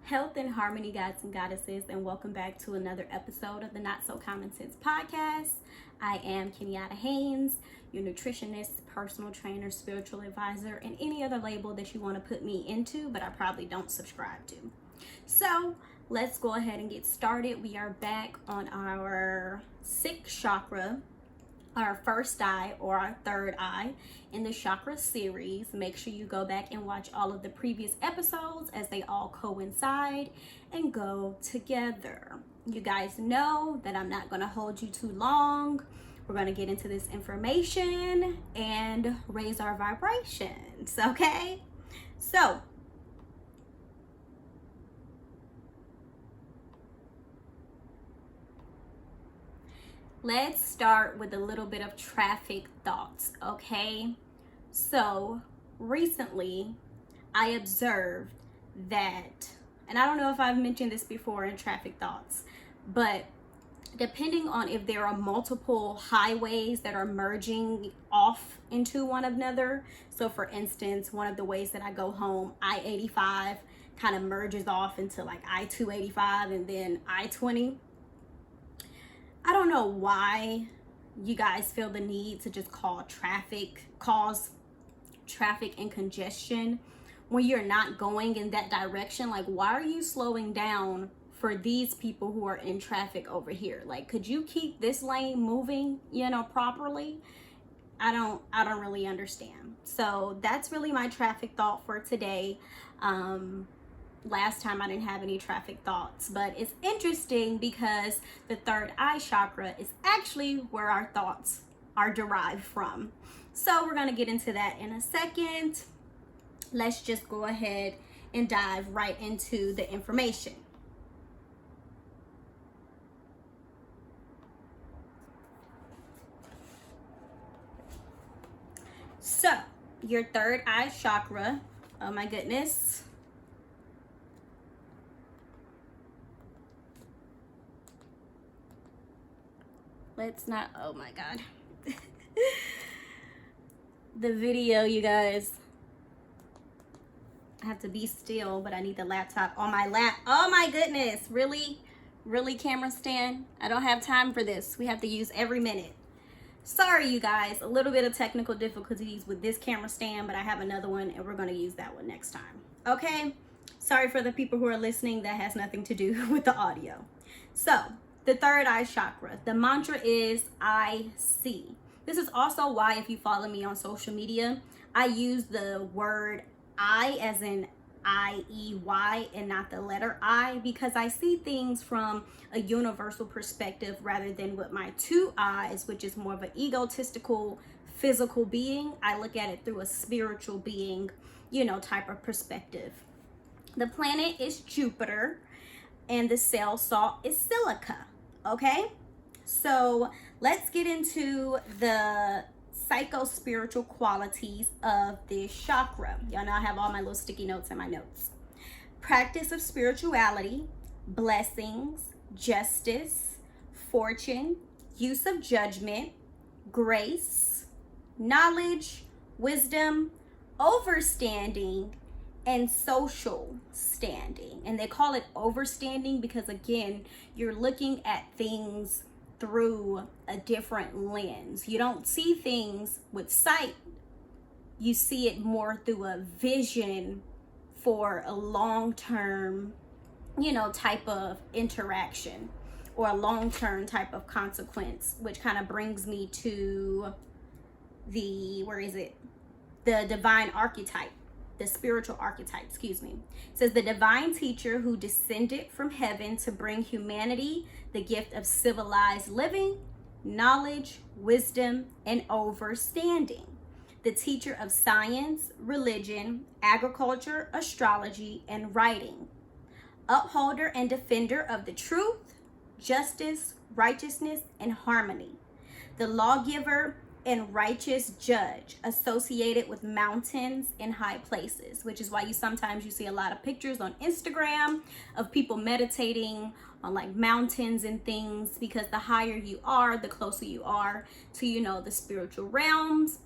Health and harmony, gods and goddesses, and welcome back to another episode of the Not So Common Sense podcast. I am Kenyatta Haynes, your nutritionist, personal trainer, spiritual advisor, and any other label that you want to put me into, but I probably don't subscribe to. So let's go ahead and get started. We are back on our sixth chakra, our first eye or our third eye in the chakra series. Make sure you go back and watch all of the previous episodes as they all coincide and go together. You guys know that I'm not going to hold you too long. We're going to get into this information and raise our vibrations, okay? So let's start with a little bit of traffic thoughts, okay? So recently I observed that, and I don't know if I've mentioned this before in traffic thoughts, but depending on if there are multiple highways that are merging off into one another. So for instance, one of the ways that I go home, I-85 kind of merges off into like I-285 and then I-20. I don't know why you guys feel the need to just cause traffic and congestion when you're not going in that direction. Like, why are you slowing down for these people who are in traffic over here? Like, could you keep this lane moving, properly? I don't really understand. So that's really my traffic thought for today. Last time I didn't have any traffic thoughts, but it's interesting because the third eye chakra is actually where our thoughts are derived from. So we're going to get into that in a second. Let's just go ahead and dive right into the information. So your third eye chakra, oh my goodness. Let's not, oh my God. The video, you guys. I have to be still, but I need the laptop on my lap. Oh my goodness, really? Really, camera stand? I don't have time for this. We have to use every minute. Sorry, you guys, a little bit of technical difficulties with this camera stand, but I have another one and we're gonna use that one next time, okay? Sorry for the people who are listening, that has nothing to do with the audio. So, the third eye chakra, the mantra is I see. This is also why, if you follow me on social media, I use the word I as in I-E-Y and not the letter I, because I see things from a universal perspective rather than with my two eyes, which is more of an egotistical physical being. I look at it through a spiritual being, type of perspective. The planet is Jupiter and the cell salt is silica. Okay, so let's get into the psycho-spiritual qualities of this chakra. Y'all know I have all my little sticky notes in my notes. Practice of spirituality, blessings, justice, fortune, use of judgment, grace, knowledge, wisdom, overstanding, and social standing. And they call it overstanding because, again, you're looking at things through a different lens. You don't see things with sight. You see it more through a vision for a long-term, type of interaction or a long-term type of consequence, which kind of brings me to the divine archetype. The spiritual archetype, excuse me. It says the divine teacher who descended from heaven to bring humanity the gift of civilized living, knowledge, wisdom, and overstanding. The teacher of science, religion, agriculture, astrology, and writing. Upholder and defender of the truth, justice, righteousness, and harmony. The lawgiver and righteous judge associated with mountains and high places, which is why you see a lot of pictures on Instagram of people meditating on like mountains and things, because the higher you are, the closer you are to, the spiritual realms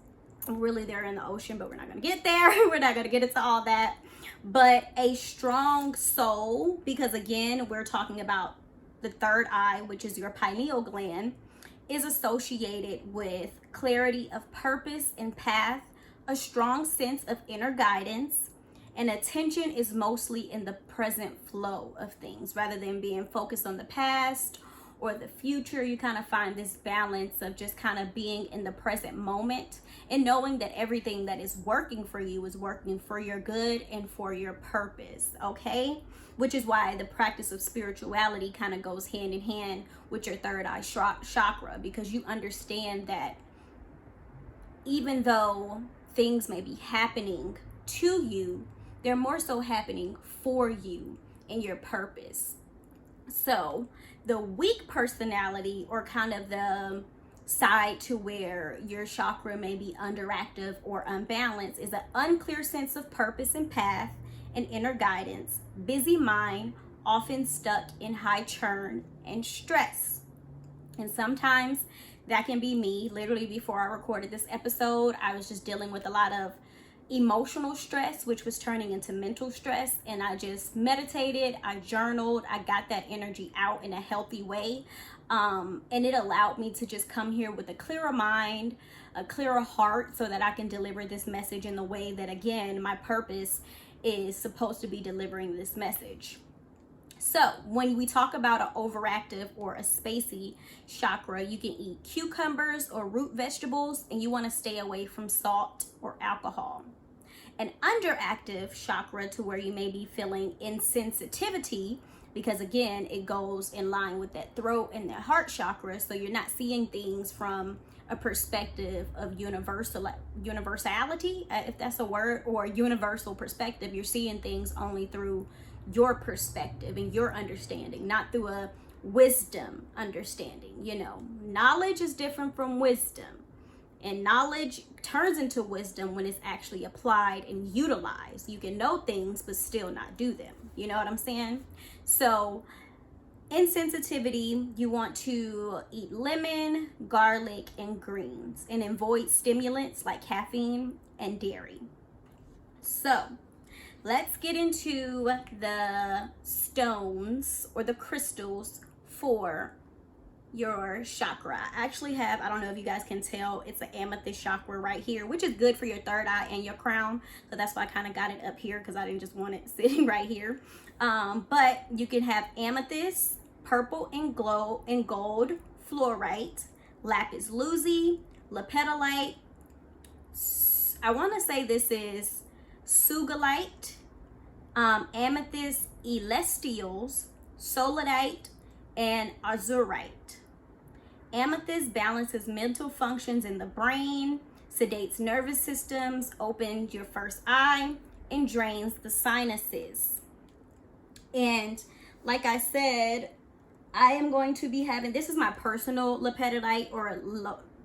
Really, they're in the ocean, but we're not going to get there. We're not going to get into all that. But a strong soul, because again, we're talking about the third eye, which is your pineal gland, is associated with clarity of purpose and path, a strong sense of inner guidance, and attention is mostly in the present flow of things rather than being focused on the past or the future. You kind of find this balance of just kind of being in the present moment and knowing that everything that is working for you is working for your good and for your purpose, okay? Which is why the practice of spirituality kind of goes hand in hand with your third eye chakra, because you understand that even though things may be happening to you, they're more so happening for you and your purpose. So the weak personality, or kind of the side to where your chakra may be underactive or unbalanced, is an unclear sense of purpose and path and inner guidance, busy mind, often stuck in high churn and stress. And sometimes that can be me. Literally before I recorded this episode, I was just dealing with a lot of emotional stress, which was turning into mental stress, and I just meditated, I journaled, I got that energy out in a healthy way, and it allowed me to just come here with a clearer mind, a clearer heart, so that I can deliver this message in the way that, again, my purpose is supposed to be delivering this message. So when we talk about an overactive or a spacey chakra, you can eat cucumbers or root vegetables, and you want to stay away from salt or alcohol. An underactive chakra, to where you may be feeling insensitivity, because again, it goes in line with that throat and that heart chakra. So you're not seeing things from a perspective of universality, if that's a word, or universal perspective. You're seeing things only through your perspective and your understanding, not through a wisdom understanding. You know, knowledge is different from wisdom, and knowledge turns into wisdom when it's actually applied and utilized. You can know things but still not do them. You know what I'm saying? So insensitivity, you want to eat lemon, garlic, and greens, and avoid stimulants like caffeine and dairy. So let's get into the stones or the crystals for your chakra. I actually have, I don't know if you guys can tell, it's an amethyst chakra right here, which is good for your third eye and your crown. So that's why I kind of got it up here, because I didn't just want it sitting right here. But you can have amethyst, purple and gold, fluorite, lapis lazuli, lepidolite. I want to say this is sugilite, amethyst celestials, solidite, and azurite. Amethyst balances mental functions in the brain, sedates nervous systems, opens your first eye, and drains the sinuses. And like I said, I am going to be having, this is my personal lepidolite, or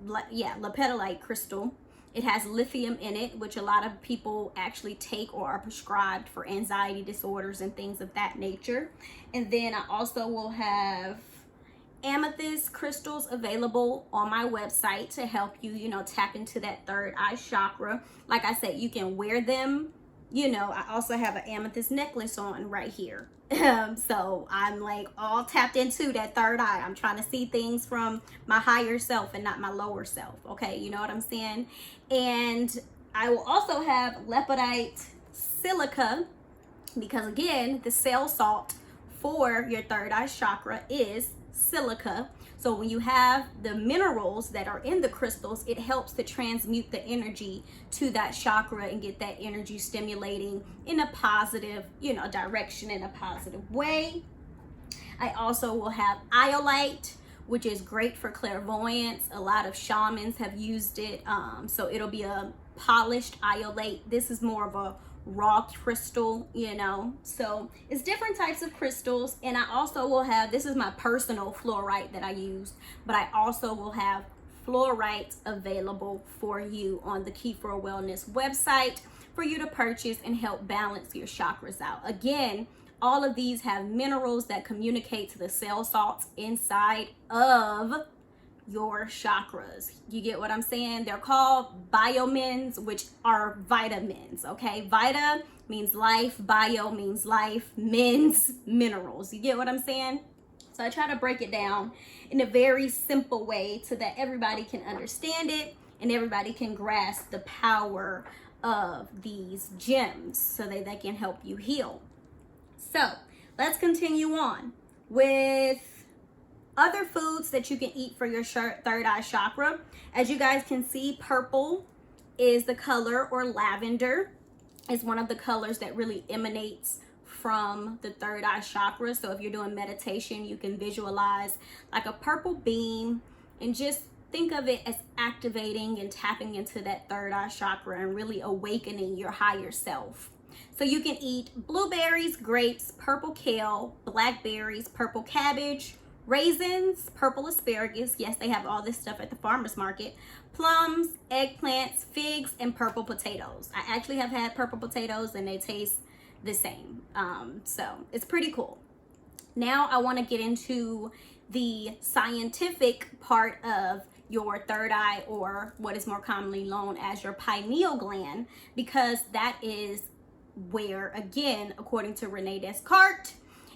lepidolite crystal. It has lithium in it, which a lot of people actually take or are prescribed for anxiety disorders and things of that nature. And then I also will have amethyst crystals available on my website to help you, you know, tap into that third eye chakra. Like I said, you can wear them. You know, I also have an amethyst necklace on right here. So I'm like all tapped into that third eye. I'm trying to see things from my higher self and not my lower self. Okay, you know what I'm saying? And I will also have lepidolite silica, because again, the cell salt for your third eye chakra is silica. So when you have the minerals that are in the crystals, it helps to transmute the energy to that chakra and get that energy stimulating in a positive, you know, direction, in a positive way. I also will have iolite, which is great for clairvoyance. A lot of shamans have used it. So it'll be a polished iolite. This is more of a raw crystal, you know. So it's different types of crystals. And I also will have, this is my personal fluorite that I used, but I also will have fluorite available for you on the Key for Wellness website for you to purchase and help balance your chakras out. Again, all of these have minerals that communicate to the cell salts inside of your chakras. You get what I'm saying? They're called biomins, which are vitamins, okay? Vita means life, bio means life, mins, minerals. You get what I'm saying? So I try to break it down in a very simple way so that everybody can understand it and everybody can grasp the power of these gems so that they can help you heal. So let's continue on with other foods that you can eat for your third eye chakra. As you guys can see, purple is the color, or lavender is one of the colors that really emanates from the third eye chakra. So if you're doing meditation, you can visualize like a purple beam and just think of it as activating and tapping into that third eye chakra and really awakening your higher self. So you can eat blueberries, grapes, purple kale, blackberries, purple cabbage, raisins, purple asparagus. Yes, they have all this stuff at the farmer's market. Plums, eggplants, figs, and purple potatoes. I actually have had purple potatoes and they taste the same. So it's pretty cool. Now I want to get into the scientific part of your third eye, or what is more commonly known as your pineal gland, because that is where, again, according to Rene Descartes,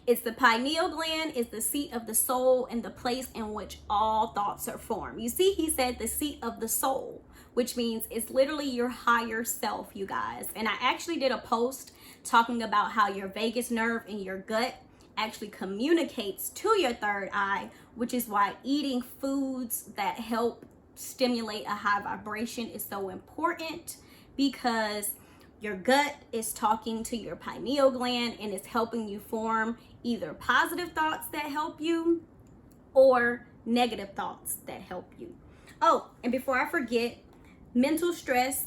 it's the pineal gland is the seat of the soul and the place in which all thoughts are formed. You see, he said the seat of the soul, which means it's literally your higher self, you guys. And I actually did a post talking about how your vagus nerve in your gut actually communicates to your third eye, which is why eating foods that help stimulate a high vibration is so important, because your gut is talking to your pineal gland and it's helping you form either positive thoughts that help you or negative thoughts that help you. Oh, and before I forget, mental stress,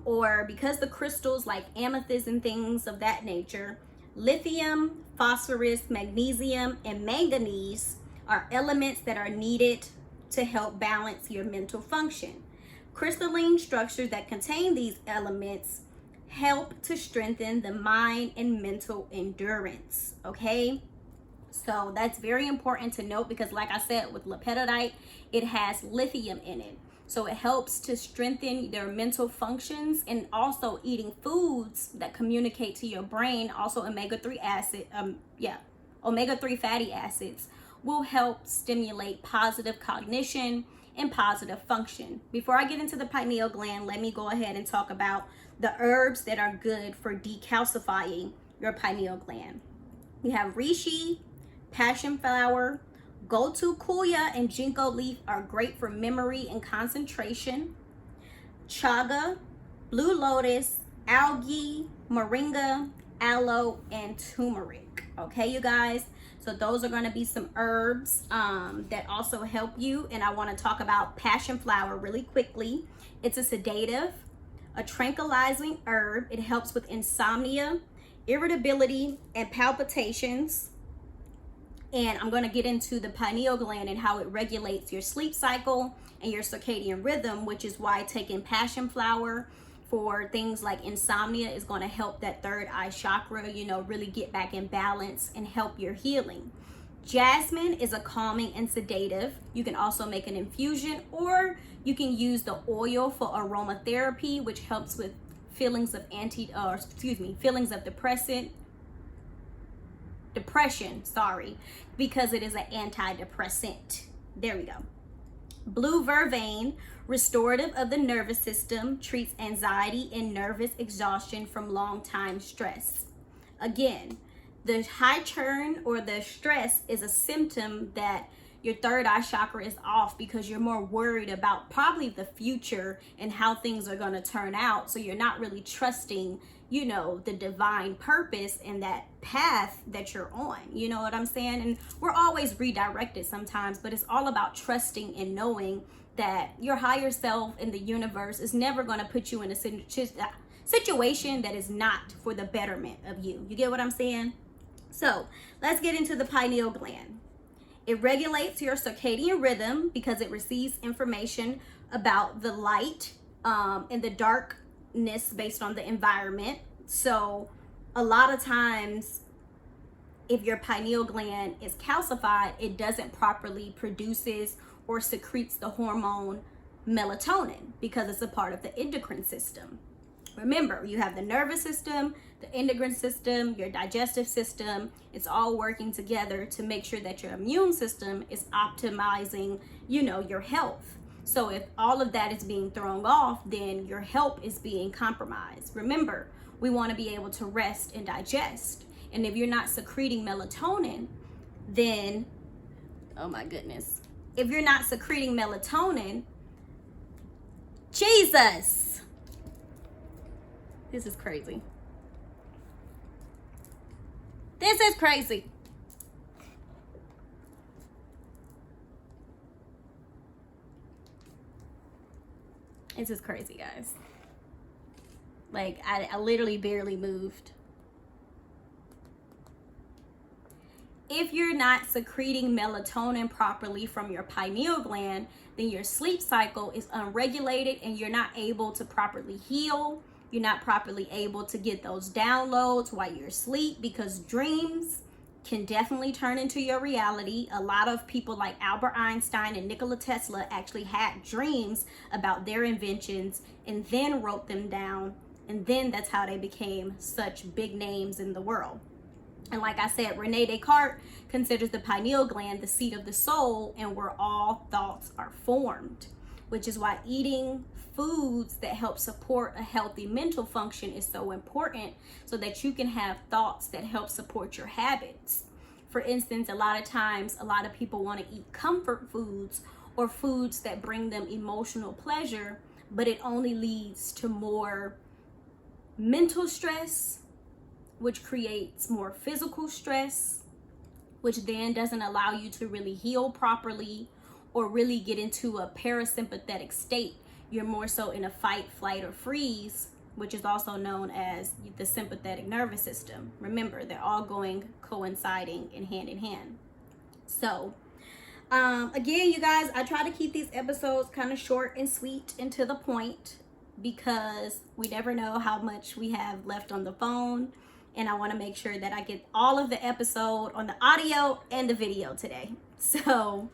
or because the crystals like amethyst and things of that nature, lithium, phosphorus, magnesium, and manganese are elements that are needed to help balance your mental function. Crystalline structures that contain these elements help to strengthen the mind and mental endurance, okay? So that's very important to note, because like I said, with lepidolite, it has lithium in it. So it helps to strengthen their mental functions, and also eating foods that communicate to your brain, also omega-3 fatty acids will help stimulate positive cognition and positive function. Before I get into the pineal gland, let me go ahead and talk about the herbs that are good for decalcifying your pineal gland. We have reishi, passion flower, gotu-kola, and ginkgo leaf are great for memory and concentration. Chaga, blue lotus, algae, moringa, aloe, and turmeric. Okay, you guys? So those are going to be some herbs that also help you. And I want to talk about passion flower really quickly. It's a sedative, a tranquilizing herb. It helps with insomnia, irritability, and palpitations. And I'm going to get into the pineal gland and how it regulates your sleep cycle and your circadian rhythm, which is why taking passion flower for things like insomnia is going to help that third eye chakra, you know, really get back in balance and help your healing. Jasmine is a calming and sedative. You can also make an infusion, or you can use the oil for aromatherapy, which helps with feelings of feelings of depression, because it is an antidepressant. There we go. Blue vervain, restorative of the nervous system, treats anxiety and nervous exhaustion from long time stress. Again, the high churn or the stress is a symptom that your third eye chakra is off, because you're more worried about probably the future and how things are going to turn out. So you're not really trusting, you know, the divine purpose and that path that you're on. You know what I'm saying? And we're always redirected sometimes, but it's all about trusting and knowing that your higher self in the universe is never going to put you in a situation that is not for the betterment of you. You get what I'm saying? So let's get into the pineal gland. It regulates your circadian rhythm because it receives information about the light and the darkness based on the environment. So a lot of times, if your pineal gland is calcified, it doesn't properly produces or secretes the hormone melatonin because it's a part of the endocrine system. Remember, you have the nervous system, the endocrine system, your digestive system. It's all working together to make sure that your immune system is optimizing, your health. So if all of that is being thrown off, then your health is being compromised. Remember, we want to be able to rest and digest. And if you're not secreting melatonin, then, oh my goodness, if you're not secreting melatonin, Jesus, this is crazy. This is crazy. This is crazy, guys. Like, I literally barely moved. If you're not secreting melatonin properly from your pineal gland, then your sleep cycle is unregulated and you're not able to properly heal. You're not properly able to get those downloads while you're asleep, because dreams can definitely turn into your reality. A lot of people like Albert Einstein and Nikola Tesla actually had dreams about their inventions and then wrote them down. And then that's how they became such big names in the world. And like I said, Rene Descartes considers the pineal gland the seat of the soul and where all thoughts are formed, which is why eating foods that help support a healthy mental function is so important, so that you can have thoughts that help support your habits. For instance, a lot of times, a lot of people want to eat comfort foods or foods that bring them emotional pleasure, but it only leads to more mental stress, which creates more physical stress, which then doesn't allow you to really heal properly or really get into a parasympathetic state. You're more so in a fight, flight, or freeze, which is also known as the sympathetic nervous system. Remember, they're all coinciding in hand. So, again, you guys, I try to keep these episodes kind of short and sweet and to the point, because we never know how much we have left on the phone. And I want to make sure that I get all of the episode on the audio and the video today. So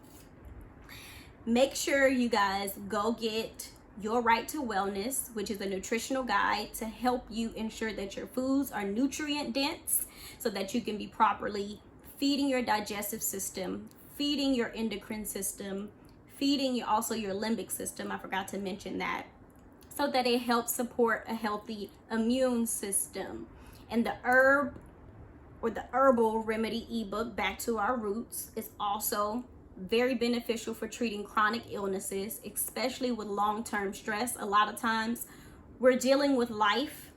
make sure you guys go get Your Right to Wellness, which is a nutritional guide to help you ensure that your foods are nutrient dense so that you can be properly feeding your digestive system, feeding your endocrine system, feeding also your limbic system. I forgot to mention that, so that it helps support a healthy immune system. And the herbal remedy ebook, Back to Our Roots, is also very beneficial for treating chronic illnesses, especially with long-term stress. A lot of times we're dealing with life,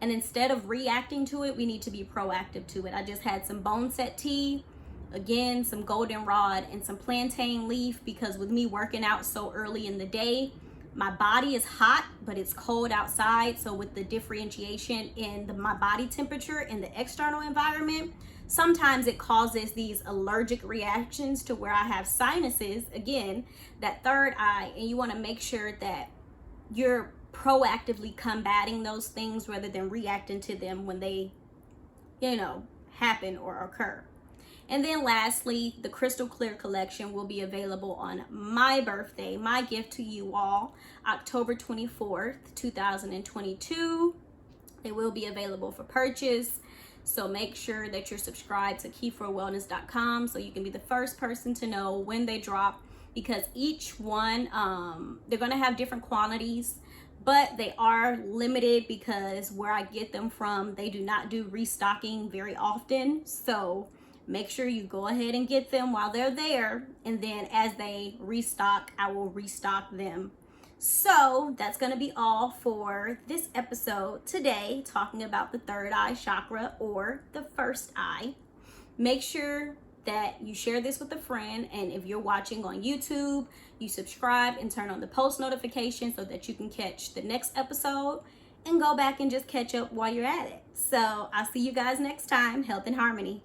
and instead of reacting to it, we need to be proactive to it. I just had some bone set tea, again, some goldenrod and some plantain leaf, because with me working out so early in the day, my body is hot, but it's cold outside. So with the differentiation in my body temperature in the external environment, sometimes it causes these allergic reactions to where I have sinuses, again, that third eye. And you want to make sure that you're proactively combating those things rather than reacting to them when they, happen or occur. And then lastly, the Crystal Clear collection will be available on my birthday, my gift to you all, October 24th, 2022. It will be available for purchase. So make sure that you're subscribed to key4wellness.com so you can be the first person to know when they drop, because each one, they're going to have different quantities, but they are limited because where I get them from, they do not do restocking very often. So make sure you go ahead and get them while they're there, and then as they restock, I will restock them. So that's going to be all for this episode today, talking about the third eye chakra, or the first eye. Make sure that you share this with a friend, and if you're watching on YouTube, you subscribe and turn on the post notification so that you can catch the next episode and go back and just catch up while you're at it. So I'll see you guys next time. Health and harmony.